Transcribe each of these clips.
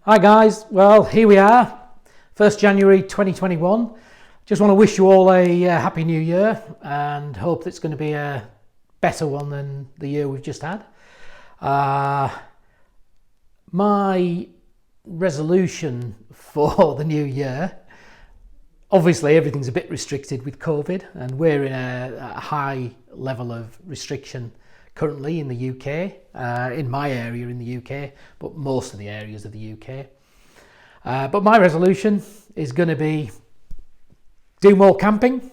Hi guys, well here we are, 1st January 2021. Just want to wish you all a happy new year and hope it's going to be a better one than the year we've just had. My resolution for the new year, obviously everything's a bit restricted with COVID and we're in a high level of restriction currently in the UK, in my area in the UK, but most of the areas of the UK. But my resolution is going to be do more camping,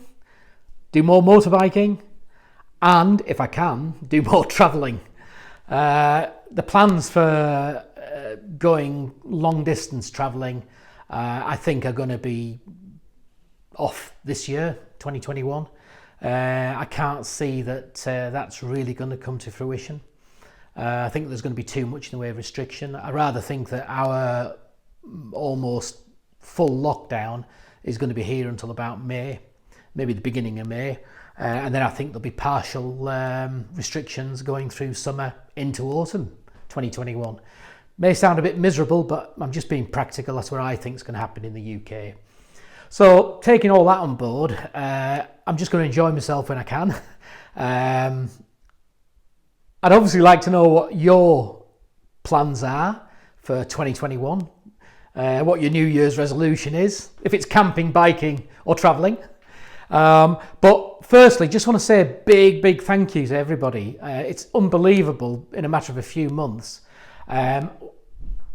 do more motorbiking, and if I can, do more travelling. The plans for going long distance travelling, I think are going to be off this year, 2021. I can't see that that's really going to come to fruition. I think there's going to be too much in the way of restriction. I rather think that our almost full lockdown is going to be here until about May, maybe the beginning of May, and then I think there'll be partial restrictions going through summer into autumn 2021. May sound a bit miserable, but I'm just being practical. That's what I think is going to happen in the UK. So taking all that on board, I'm just going to enjoy myself when I can. I'd obviously like to know what your plans are for 2021, what your New Year's resolution is, if it's camping, biking or travelling. But firstly, just want to say a big thank you to everybody. It's unbelievable in a matter of a few months.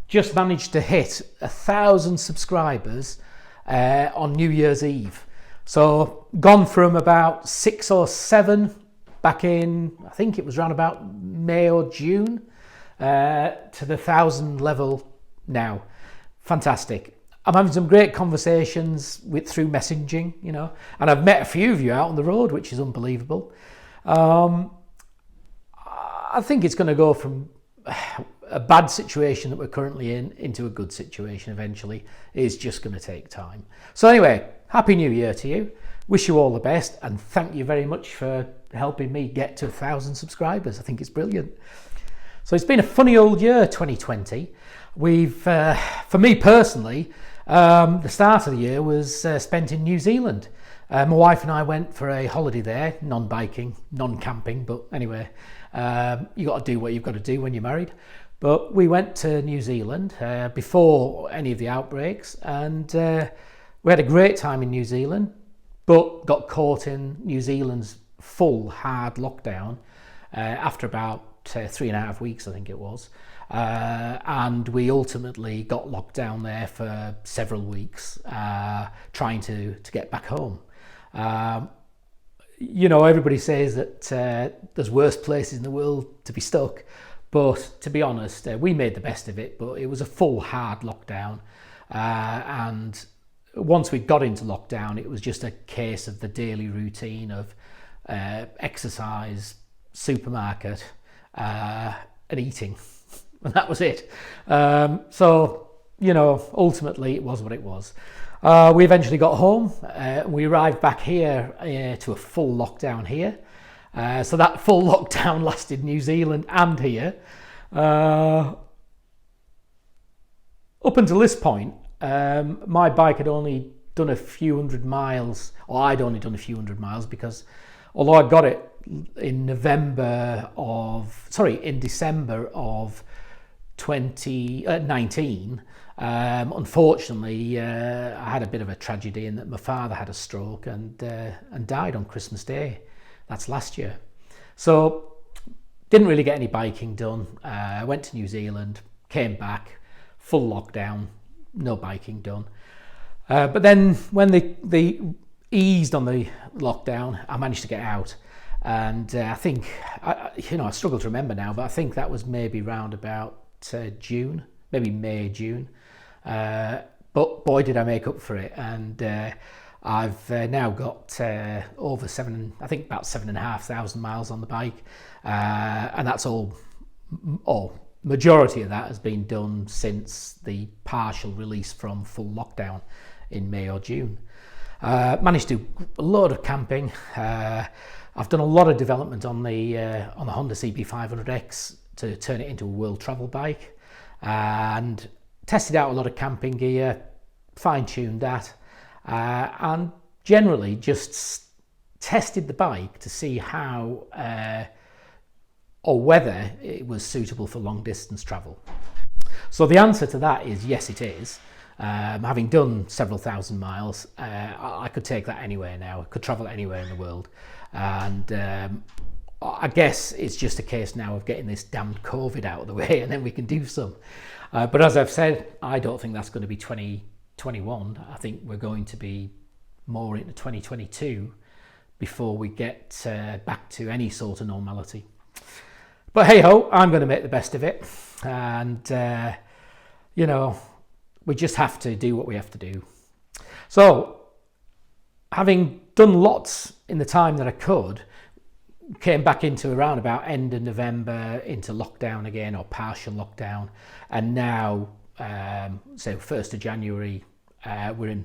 Just managed to hit 1,000 subscribers on New Year's Eve. So gone from about 6 or 7 back in, I think it was around about May or June, to the 1,000 level now. Fantastic. I'm having some great conversations through messaging, and I've met a few of you out on the road, which is unbelievable. I think it's going to go from a bad situation that we're currently in into a good situation eventually. Is just going to take time. So anyway, Happy New Year to you. Wish you all the best and thank you very much for helping me get to 1,000 subscribers. I think it's brilliant. So it's been a funny old year, 2020. We've, for me personally, the start of the year was spent in New Zealand. My wife and I went for a holiday there, non-biking, non-camping, but anyway, you got to do what you've got to do when you're married. But we went to New Zealand before any of the outbreaks, and we had a great time in New Zealand, but got caught in New Zealand's full hard lockdown after about 3.5 weeks, I think it was. And we ultimately got locked down there for several weeks, trying to get back home. Everybody says that there's worse places in the world to be stuck, but to be honest, we made the best of it. But it was a full hard lockdown, and once we got into lockdown, it was just a case of the daily routine of exercise, supermarket, and eating, and that was it. So ultimately it was what it was. We eventually got home. We arrived back here to a full lockdown here. So that full lockdown lasted New Zealand and here. Up until this point, my bike had only done a few hundred miles, or I'd only done a few hundred miles, because although I got it in December of 2019, unfortunately, I had a bit of a tragedy in that my father had a stroke and died on Christmas Day. That's last year. So didn't really get any biking done. Went to New Zealand, came back, full lockdown, no biking done. But then when they eased on the lockdown, I managed to get out. And I think, I struggle to remember now, but I think that was maybe round about June, maybe May, June. But boy, did I make up for it. And I've now got over about 7,500 miles on the bike. And that's majority of that has been done since the partial release from full lockdown in May or June. Managed to do a lot of camping. I've done a lot of development on the Honda CB500X to turn it into a world travel bike, and tested out a lot of camping gear, fine-tuned that, and generally just tested the bike to see how or whether it was suitable for long distance travel. So the answer to that is yes, it is. Having done several thousand miles, I could take that anywhere now. I could travel anywhere in the world, and I guess it's just a case now of getting this damned COVID out of the way, and then we can do some. But as I've said, I don't think that's going to be 2021. I think we're going to be more into 2022 before we get back to any sort of normality. But hey ho, I'm going to make the best of it, and you know, we just have to do what we have to do. So, having done lots in the time that I could, came back into around about end of November into lockdown again, or partial lockdown, and now so 1st of January we're in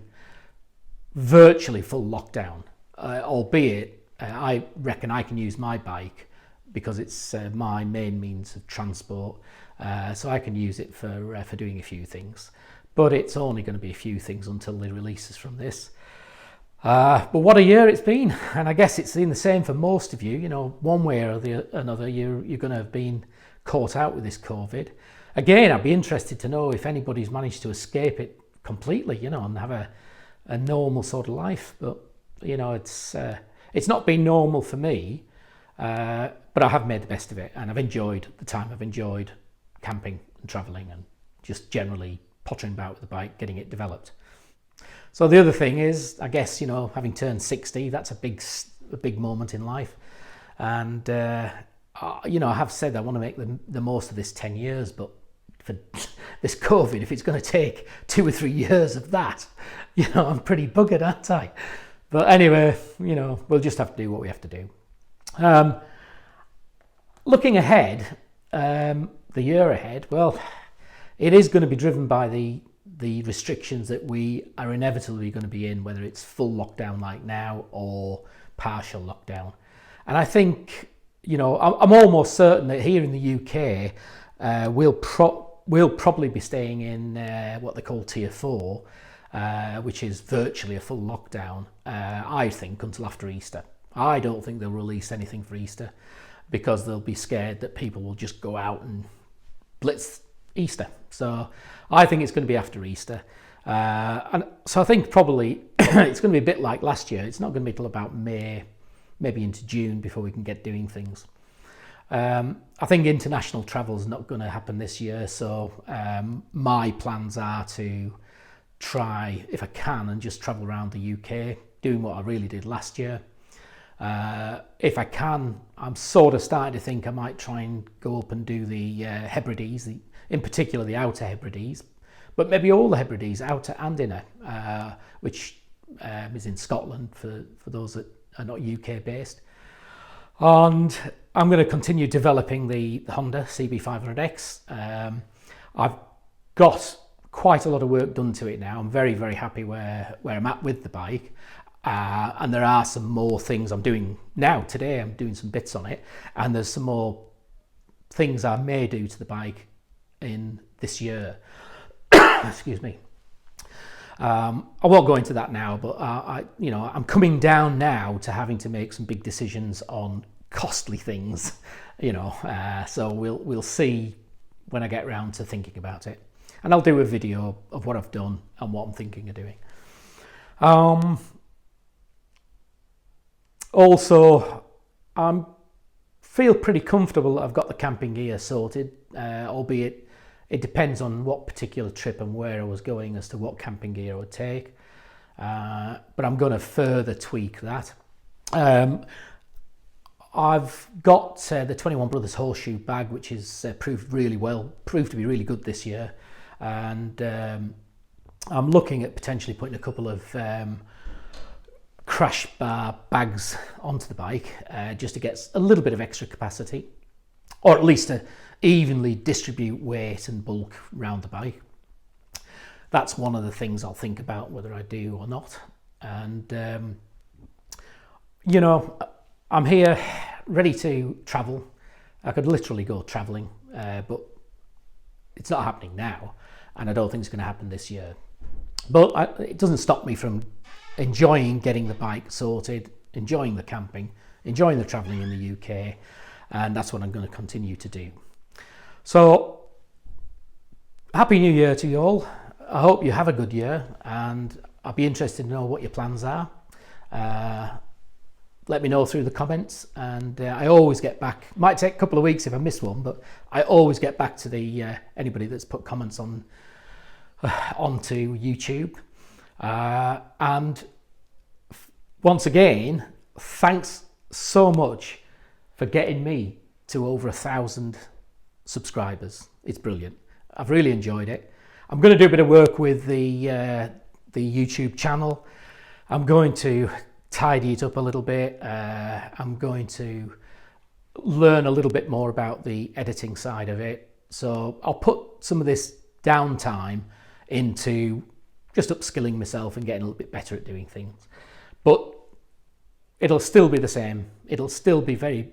virtually full lockdown, albeit I reckon I can use my bike because it's my main means of transport, so I can use it for doing a few things, but it's only going to be a few things until the releases from this. But what a year it's been, and I guess it's been the same for most of you. You know, one way or another, you're going to have been caught out with this COVID. Again, I'd be interested to know if anybody's managed to escape it completely, you know, and have a normal sort of life. But you know, it's not been normal for me, but I have made the best of it, and I've enjoyed the time. I've enjoyed camping and travelling, and just generally pottering about with the bike, getting it developed. So the other thing is, I guess, you know, having turned 60, that's a big moment in life. And, you know, I have said I want to make the most of this 10 years, but for this COVID, if it's going to take 2 or 3 years of that, you know, I'm pretty buggered, aren't I? But anyway, you know, we'll just have to do what we have to do. Looking ahead, the year ahead, well, it is going to be driven by the restrictions that we are inevitably going to be in, whether it's full lockdown like now or partial lockdown. And I think, you know, I'm almost certain that here in the UK, we'll probably be staying in what they call Tier 4, which is virtually a full lockdown, I think, until after Easter. I don't think they'll release anything for Easter because they'll be scared that people will just go out and blitz Easter. So I think it's going to be after Easter, and so I think probably it's going to be a bit like last year. It's not going to be till about May, maybe into June, before we can get doing things. I think international travel is not going to happen this year, so my plans are to try, if I can, and just travel around the UK, doing what I really did last year. If I can, I'm sort of starting to think I might try and go up and do the Hebrides, in particular the Outer Hebrides, but maybe all the Hebrides, outer and inner, which is in Scotland for those that are not UK based. And I'm going to continue developing the Honda CB500X. I've got quite a lot of work done to it now. I'm very, very happy where I'm at with the bike. And there are some more things I'm doing now. Today I'm doing some bits on it, and there's some more things I may do to the bike in this year. Excuse me. I won't go into that now, but I'm coming down now to having to make some big decisions on costly things, you know. So we'll see when I get around to thinking about it, and I'll do a video of what I've done and what I'm thinking of doing. Also, I feel pretty comfortable that I've got the camping gear sorted, albeit it depends on what particular trip and where I was going as to what camping gear I would take. But I'm going to further tweak that. I've got the 21 Brothers horseshoe bag, which is proved to be really good this year. And I'm looking at potentially putting a couple of crash bar bags onto the bike, just to get a little bit of extra capacity, or at least to evenly distribute weight and bulk around the bike. That's one of the things I'll think about whether I do or not. And you know, I'm here ready to travel. I could literally go traveling, but it's not happening now, and I don't think it's going to happen this year. But it doesn't stop me from enjoying getting the bike sorted, enjoying the camping, enjoying the travelling in the UK, and that's what I'm going to continue to do. So, Happy New Year to you all. I hope you have a good year, and I'll be interested to know what your plans are. Let me know through the comments, and I always get back. Might take a couple of weeks if I miss one, but I always get back to the anybody that's put comments on onto YouTube. And once again, thanks so much for getting me to over 1,000 subscribers. It's brilliant. I've really enjoyed it. I'm going to do a bit of work with the YouTube channel. I'm going to tidy it up a little bit. I'm going to learn a little bit more about the editing side of it. So I'll put some of this downtime into just upskilling myself and getting a little bit better at doing things. But it'll still be the same. It'll still be very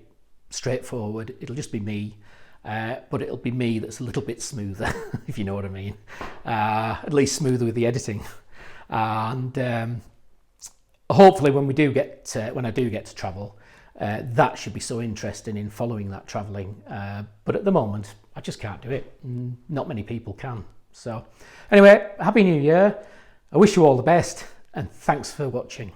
straightforward. It'll just be me. But it'll be me that's a little bit smoother, if you know what I mean. At least smoother with the editing. And hopefully when I do get to travel, that should be so interesting in following that travelling. But at the moment, I just can't do it. Not many people can. So anyway, Happy New Year. I wish you all the best, and thanks for watching.